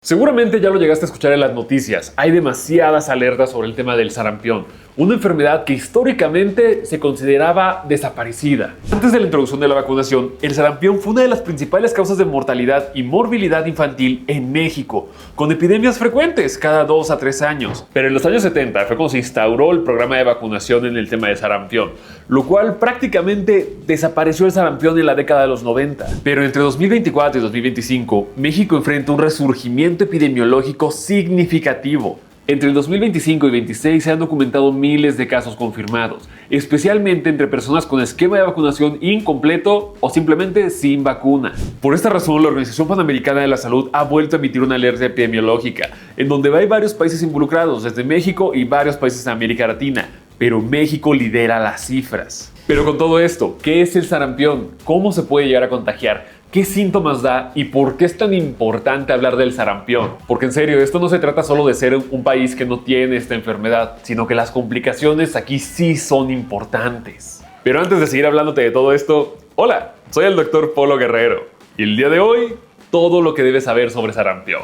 Seguramente ya lo llegaste a escuchar en las noticias. Hay demasiadas alertas sobre el tema del sarampión, una enfermedad que históricamente se consideraba desaparecida. Antes de la introducción de la vacunación, el sarampión fue una de las principales causas de mortalidad y morbilidad infantil en México, con epidemias frecuentes cada 2 a 3 años. Pero en los años 70 fue cuando se instauró el programa de vacunación en el tema de sarampión, lo cual prácticamente desapareció el sarampión en la década de los 90. Pero entre 2024 y 2025, México enfrenta un resurgimiento epidemiológico significativo. Entre el 2025 y 2026 se han documentado miles de casos confirmados, especialmente entre personas con esquema de vacunación incompleto o simplemente sin vacuna. Por esta razón, la Organización Panamericana de la Salud ha vuelto a emitir una alerta epidemiológica, en donde hay varios países involucrados, desde México y varios países de América Latina, pero México lidera las cifras. Pero con todo esto, ¿qué es el sarampión? ¿Cómo se puede llegar a contagiar? ¿Qué síntomas da y por qué es tan importante hablar del sarampión? Porque en serio, esto no se trata solo de ser un país que no tiene esta enfermedad, sino que las complicaciones aquí sí son importantes. Pero antes de seguir hablándote de todo esto, hola, soy el Dr. Polo Guerrero y el día de hoy, todo lo que debes saber sobre sarampión.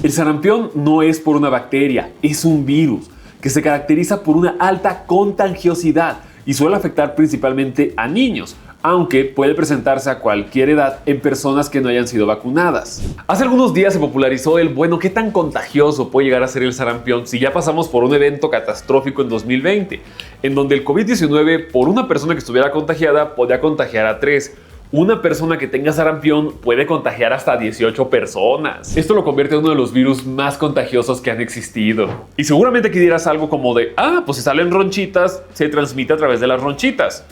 El sarampión no es por una bacteria, es un virus que se caracteriza por una alta contagiosidad y suele afectar principalmente a niños, aunque puede presentarse a cualquier edad en personas que no hayan sido vacunadas. Hace algunos días se popularizó ¿qué tan contagioso puede llegar a ser el sarampión si ya pasamos por un evento catastrófico en 2020, en donde el COVID-19 por una persona que estuviera contagiada podía contagiar a 3? Una persona que tenga sarampión puede contagiar hasta 18 personas. Esto lo convierte en uno de los virus más contagiosos que han existido. Y seguramente aquí dirás algo como pues si salen ronchitas, se transmite a través de las ronchitas.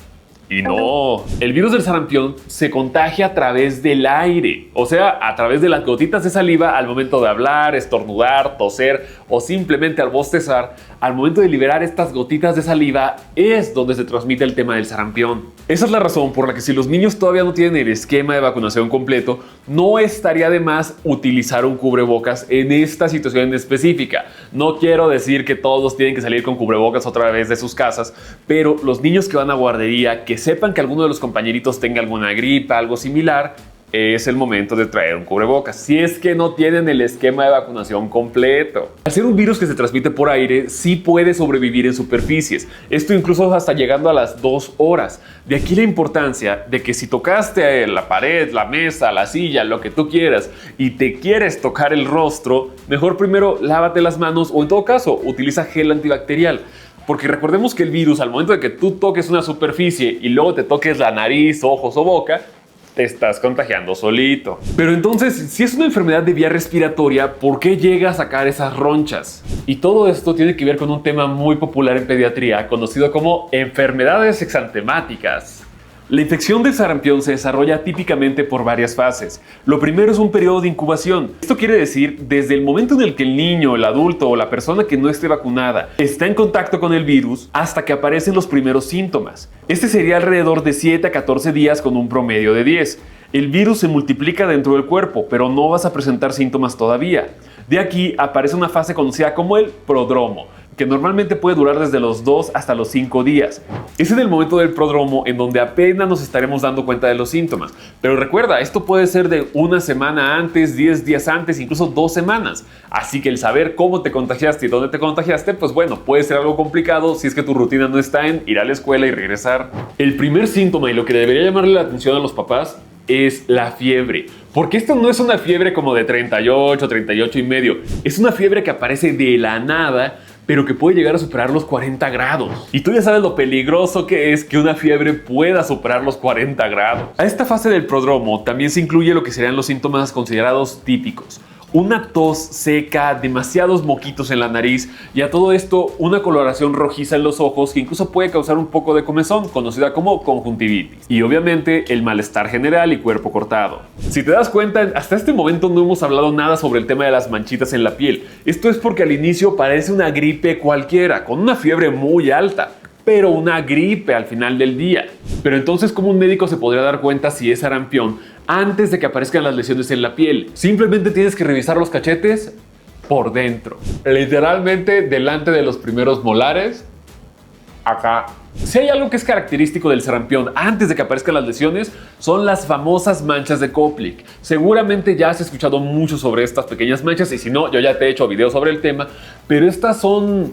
Y no, el virus del sarampión se contagia a través del aire, o sea, a través de las gotitas de saliva al momento de hablar, estornudar, toser o simplemente al bostezar. Al momento de liberar estas gotitas de saliva es donde se transmite el tema del sarampión. Esa es la razón por la que si los niños todavía no tienen el esquema de vacunación completo, no estaría de más utilizar un cubrebocas en esta situación específica. No quiero decir que todos tienen que salir con cubrebocas otra vez de sus casas, pero los niños que van a guardería, que sepan que alguno de los compañeritos tenga alguna gripa, algo similar, es el momento de traer un cubrebocas, si es que no tienen el esquema de vacunación completo. Al ser un virus que se transmite por aire, sí puede sobrevivir en superficies, esto incluso hasta llegando a las 2 horas. De aquí la importancia de que si tocaste la pared, la mesa, la silla, lo que tú quieras, y te quieres tocar el rostro, mejor primero lávate las manos o en todo caso, utiliza gel antibacterial. Porque recordemos que el virus, al momento de que tú toques una superficie y luego te toques la nariz, ojos o boca, te estás contagiando solito. Pero entonces, si es una enfermedad de vía respiratoria, ¿por qué llega a sacar esas ronchas? Y todo esto tiene que ver con un tema muy popular en pediatría, conocido como enfermedades exantemáticas. La infección del sarampión se desarrolla típicamente por varias fases. Lo primero es un periodo de incubación. Esto quiere decir desde el momento en el que el niño, el adulto o la persona que no esté vacunada está en contacto con el virus hasta que aparecen los primeros síntomas. Este sería alrededor de 7 a 14 días con un promedio de 10. El virus se multiplica dentro del cuerpo, pero no vas a presentar síntomas todavía. De aquí aparece una fase conocida como el prodromo, que normalmente puede durar desde los 2 hasta los 5 días. Es en el momento del prodromo en donde apenas nos estaremos dando cuenta de los síntomas. Pero recuerda, esto puede ser de una semana antes, 10 días antes, incluso 2 semanas. Así que el saber cómo te contagiaste y dónde te contagiaste, pues bueno, puede ser algo complicado si es que tu rutina no está en ir a la escuela y regresar. El primer síntoma y lo que debería llamarle la atención a los papás es la fiebre. Porque esto no es una fiebre como de 38, 38 y medio. Es una fiebre que aparece de la nada, pero que puede llegar a superar los 40 grados. Y tú ya sabes lo peligroso que es que una fiebre pueda superar los 40 grados. A esta fase del prodromo también se incluye lo que serían los síntomas considerados típicos. Una tos seca, demasiados moquitos en la nariz y a todo esto una coloración rojiza en los ojos que incluso puede causar un poco de comezón, conocida como conjuntivitis. Y obviamente el malestar general y cuerpo cortado. Si te das cuenta, hasta este momento no hemos hablado nada sobre el tema de las manchitas en la piel. Esto es porque al inicio parece una gripe cualquiera, con una fiebre muy alta, pero una gripe al final del día. Pero entonces, ¿cómo un médico se podría dar cuenta si es sarampión antes de que aparezcan las lesiones en la piel? Simplemente tienes que revisar los cachetes por dentro. Literalmente delante de los primeros molares, acá Si hay algo que es característico del sarampión antes de que aparezcan las lesiones, son las famosas manchas de Koplik. Seguramente ya has escuchado mucho sobre estas pequeñas manchas y si no, yo ya te he hecho videos sobre el tema, pero estas son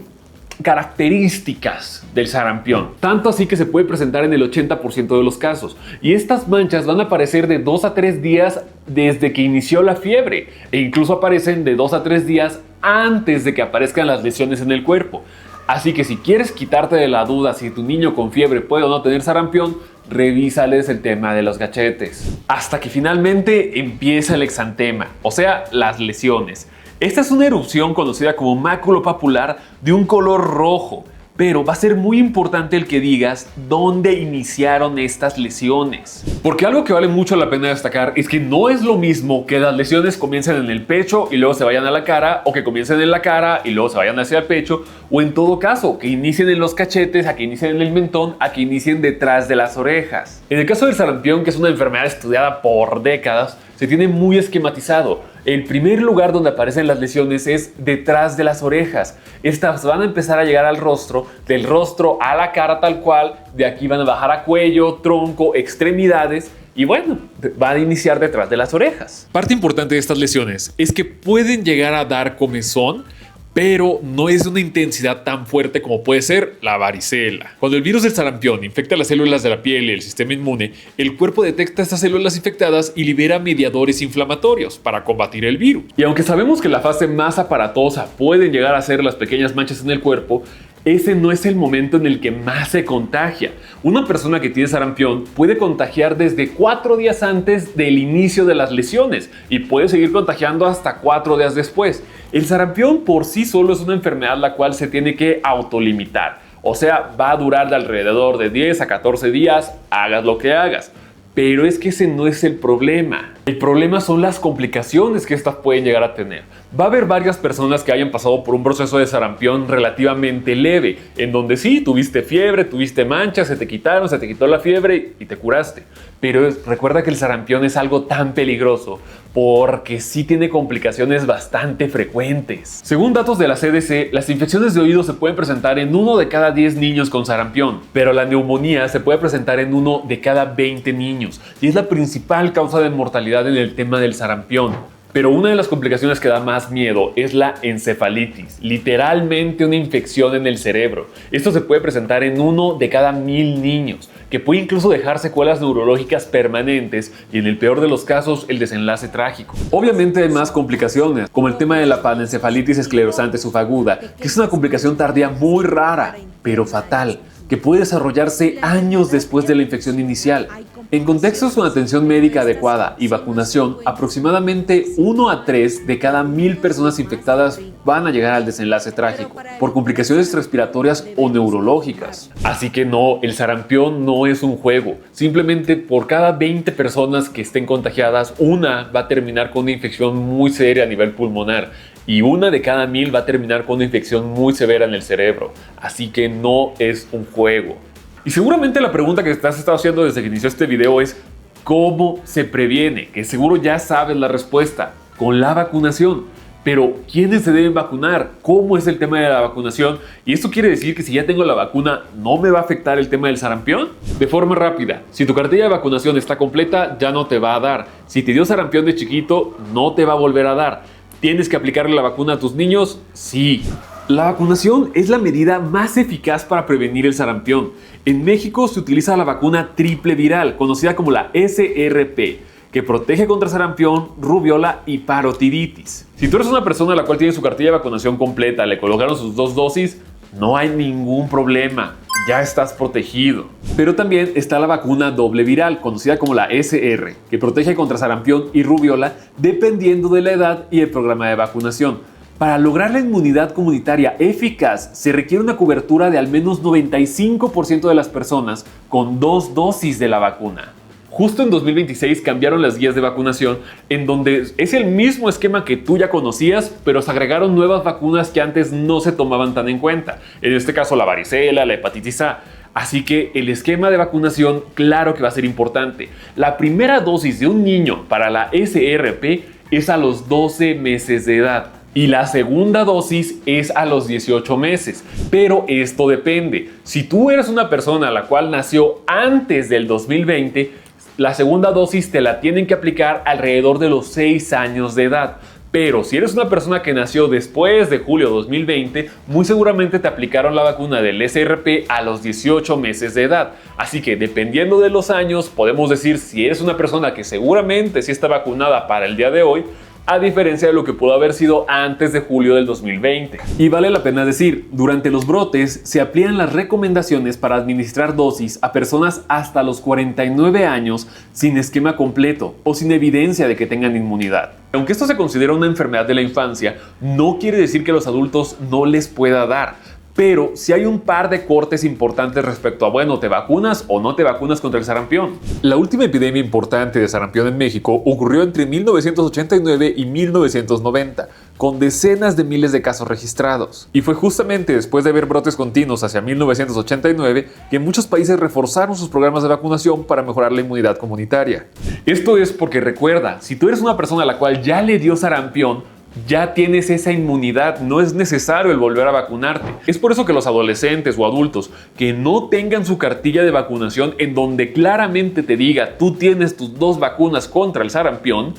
características del sarampión, tanto así que se puede presentar en el 80% de los casos, y estas manchas van a aparecer de 2 a 3 días desde que inició la fiebre e incluso aparecen de 2 a 3 días antes de que aparezcan las lesiones en el cuerpo. Así que si quieres quitarte de la duda si tu niño con fiebre puede o no tener sarampión, revísales el tema de los gachetes. Hasta que finalmente empieza el exantema, o sea, las lesiones. Esta es una erupción conocida como maculopapular de un color rojo, pero va a ser muy importante el que digas dónde iniciaron estas lesiones. Porque algo que vale mucho la pena destacar es que no es lo mismo que las lesiones comiencen en el pecho y luego se vayan a la cara, o que comiencen en la cara y luego se vayan hacia el pecho, o en todo caso, que inicien en los cachetes, a que inicien en el mentón, a que inicien detrás de las orejas. En el caso del sarampión, que es una enfermedad estudiada por décadas, se tiene muy esquematizado. El primer lugar donde aparecen las lesiones es detrás de las orejas. Estas van a empezar a llegar al rostro, del rostro a la cara tal cual, de aquí van a bajar a cuello, tronco, extremidades y bueno, van a iniciar detrás de las orejas. Parte importante de estas lesiones es que pueden llegar a dar comezón, pero no es de una intensidad tan fuerte como puede ser la varicela. Cuando el virus del sarampión infecta las células de la piel y el sistema inmune, el cuerpo detecta estas células infectadas y libera mediadores inflamatorios para combatir el virus. Y aunque sabemos que la fase más aparatosa pueden llegar a ser las pequeñas manchas en el cuerpo, ese no es el momento en el que más se contagia. Una persona que tiene sarampión puede contagiar desde 4 días antes del inicio de las lesiones y puede seguir contagiando hasta 4 días después. El sarampión por sí solo es una enfermedad la cual se tiene que autolimitar. O sea, va a durar de alrededor de 10 a 14 días, hagas lo que hagas. Pero es que ese no es el problema. El problema son las complicaciones que estas pueden llegar a tener. Va a haber varias personas que hayan pasado por un proceso de sarampión relativamente leve, en donde sí, tuviste fiebre, tuviste manchas, se te quitaron, se te quitó la fiebre y te curaste. Pero recuerda que el sarampión es algo tan peligroso porque sí tiene complicaciones bastante frecuentes. Según datos de la CDC, las infecciones de oído se pueden presentar en 1 de cada 10 niños con sarampión, pero la neumonía se puede presentar en 1 de cada 20 niños y es la principal causa de mortalidad en el tema del sarampión. Pero una de las complicaciones que da más miedo es la encefalitis, literalmente una infección en el cerebro. Esto se puede presentar en 1 de cada 1000 niños, que puede incluso dejar secuelas neurológicas permanentes y en el peor de los casos el desenlace trágico. Obviamente hay más complicaciones, como el tema de la panencefalitis esclerosante subaguda, que es una complicación tardía muy rara, pero fatal, que puede desarrollarse años después de la infección inicial. En contextos con atención médica adecuada y vacunación, aproximadamente 1 a 3 de cada 1000 personas infectadas van a llegar al desenlace trágico por complicaciones respiratorias o neurológicas. Así que no, el sarampión no es un juego. Simplemente por cada 20 personas que estén contagiadas, una va a terminar con una infección muy seria a nivel pulmonar y 1 de cada 1000 va a terminar con una infección muy severa en el cerebro. Así que no es un juego. Y seguramente la pregunta que te has estado haciendo desde que inició este video es ¿cómo se previene? Que seguro ya sabes la respuesta, con la vacunación. Pero ¿quiénes se deben vacunar? ¿Cómo es el tema de la vacunación? ¿Y esto quiere decir que si ya tengo la vacuna no me va a afectar el tema del sarampión? De forma rápida, si tu cartilla de vacunación está completa ya no te va a dar. Si te dio sarampión de chiquito no te va a volver a dar. ¿Tienes que aplicarle la vacuna a tus niños? Sí. La vacunación es la medida más eficaz para prevenir el sarampión. En México se utiliza la vacuna triple viral, conocida como la SRP, que protege contra sarampión, rubiola y parotiditis. Si tú eres una persona a la cual tiene su cartilla de vacunación completa, le colocaron sus 2 dosis, no hay ningún problema, ya estás protegido. Pero también está la vacuna doble viral, conocida como la SR, que protege contra sarampión y rubiola dependiendo de la edad y el programa de vacunación. Para lograr la inmunidad comunitaria eficaz, se requiere una cobertura de al menos 95% de las personas con 2 dosis de la vacuna. Justo en 2026 cambiaron las guías de vacunación, en donde es el mismo esquema que tú ya conocías, pero se agregaron nuevas vacunas que antes no se tomaban tan en cuenta. En este caso la varicela, la hepatitis A. Así que el esquema de vacunación, claro que va a ser importante. La primera dosis de un niño para la SRP es a los 12 meses de edad. y la segunda dosis es a los 18 meses. Pero esto depende. Si tú eres una persona la cual nació antes del 2020, la segunda dosis te la tienen que aplicar alrededor de los 6 años de edad. Pero si eres una persona que nació después de julio de 2020, muy seguramente te aplicaron la vacuna del SRP a los 18 meses de edad. Así que dependiendo de los años, podemos decir si eres una persona que seguramente sí está vacunada para el día de hoy, a diferencia de lo que pudo haber sido antes de julio del 2020. Y vale la pena decir, durante los brotes se aplican las recomendaciones para administrar dosis a personas hasta los 49 años sin esquema completo o sin evidencia de que tengan inmunidad. Aunque esto se considera una enfermedad de la infancia, no quiere decir que a los adultos no les pueda dar. Pero sí hay un par de cortes importantes respecto a, bueno, ¿te vacunas o no te vacunas contra el sarampión? La última epidemia importante de sarampión en México ocurrió entre 1989 y 1990, con decenas de miles de casos registrados. Y fue justamente después de haber brotes continuos hacia 1989 que muchos países reforzaron sus programas de vacunación para mejorar la inmunidad comunitaria. Esto es porque recuerda, si tú eres una persona a la cual ya le dio sarampión, ya tienes esa inmunidad, no es necesario el volver a vacunarte. Es por eso que los adolescentes o adultos que no tengan su cartilla de vacunación en donde claramente te diga tú tienes tus 2 vacunas contra el sarampión,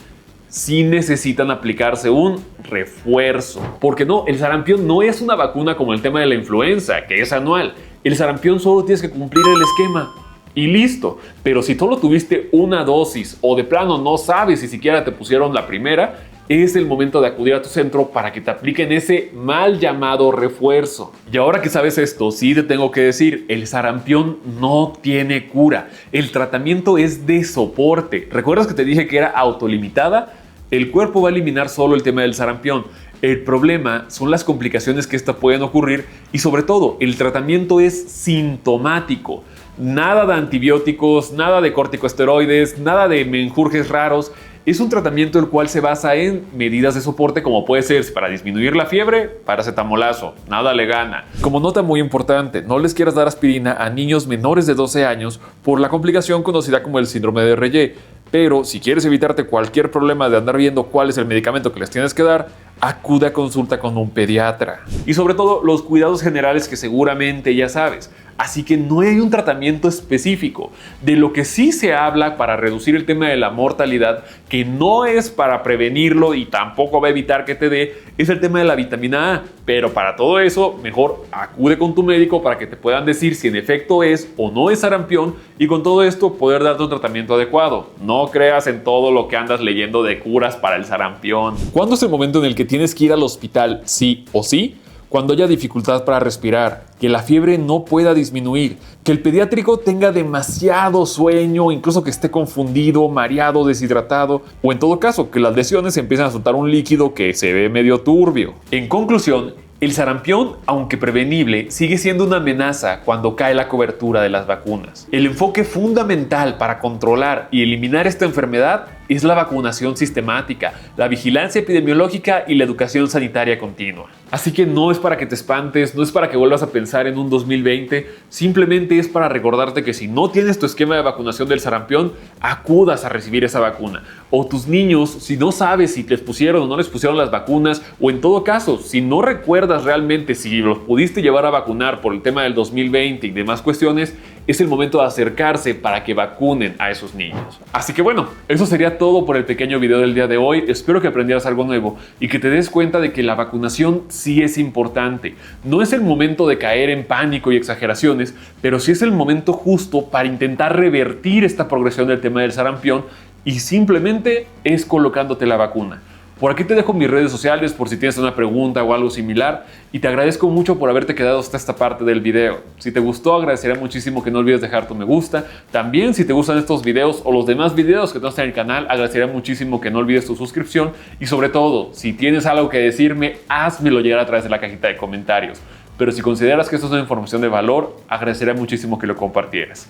sí necesitan aplicarse un refuerzo. Porque no, el sarampión no es una vacuna como el tema de la influenza, que es anual. El sarampión solo tienes que cumplir el esquema y listo. Pero si solo tuviste una dosis o de plano no sabes si siquiera te pusieron la primera, es el momento de acudir a tu centro para que te apliquen ese mal llamado refuerzo. Y ahora que sabes esto, sí te tengo que decir, el sarampión no tiene cura. El tratamiento es de soporte. ¿Recuerdas que te dije que era autolimitada? El cuerpo va a eliminar solo el tema del sarampión. El problema son las complicaciones que esta pueden ocurrir y sobre todo el tratamiento es sintomático. Nada de antibióticos, nada de corticosteroides, nada de menjurjes raros. Es un tratamiento el cual se basa en medidas de soporte como puede ser para disminuir la fiebre, paracetamolazo, nada le gana. Como nota muy importante, no les quieras dar aspirina a niños menores de 12 años por la complicación conocida como el síndrome de Reye. Pero si quieres evitarte cualquier problema de andar viendo cuál es el medicamento que les tienes que dar, acude a consulta con un pediatra. Y sobre todo los cuidados generales que seguramente ya sabes. Así que no hay un tratamiento específico. De lo que sí se habla para reducir el tema de la mortalidad, que no es para prevenirlo y tampoco va a evitar que te dé, es el tema de la vitamina A. Pero para todo eso, mejor acude con tu médico para que te puedan decir si en efecto es o no es sarampión y con todo esto poder darte un tratamiento adecuado. No creas en todo lo que andas leyendo de curas para el sarampión. ¿Cuándo es el momento en el que tienes que ir al hospital sí o sí? Cuando haya dificultad para respirar, que la fiebre no pueda disminuir, que el pediátrico tenga demasiado sueño, incluso que esté confundido, mareado, deshidratado, o en todo caso, que las lesiones empiecen a soltar un líquido que se ve medio turbio. En conclusión, el sarampión, aunque prevenible, sigue siendo una amenaza cuando cae la cobertura de las vacunas. El enfoque fundamental para controlar y eliminar esta enfermedad es la vacunación sistemática, la vigilancia epidemiológica y la educación sanitaria continua. Así que no es para que te espantes, no es para que vuelvas a pensar en un 2020, simplemente es para recordarte que si no tienes tu esquema de vacunación del sarampión, acudas a recibir esa vacuna. O tus niños, si no sabes si les pusieron o no les pusieron las vacunas, o en todo caso, si no recuerdas realmente si los pudiste llevar a vacunar por el tema del 2020 y demás cuestiones, es el momento de acercarse para que vacunen a esos niños. Así que bueno, eso sería todo por el pequeño video del día de hoy. Espero que aprendieras algo nuevo y que te des cuenta de que la vacunación sí es importante. No es el momento de caer en pánico y exageraciones, pero sí es el momento justo para intentar revertir esta progresión del tema del sarampión y simplemente es colocándote la vacuna. Por aquí te dejo mis redes sociales por si tienes una pregunta o algo similar y te agradezco mucho por haberte quedado hasta esta parte del video. Si te gustó, agradecería muchísimo que no olvides dejar tu me gusta. También si te gustan estos videos o los demás videos que tenemos en el canal, agradecería muchísimo que no olvides tu suscripción y sobre todo, si tienes algo que decirme, házmelo llegar a través de la cajita de comentarios. Pero si consideras que esto es una información de valor, agradecería muchísimo que lo compartieras.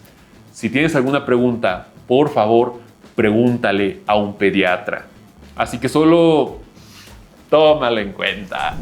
Si tienes alguna pregunta, por favor, pregúntale a un pediatra. Así que solo tómalo en cuenta.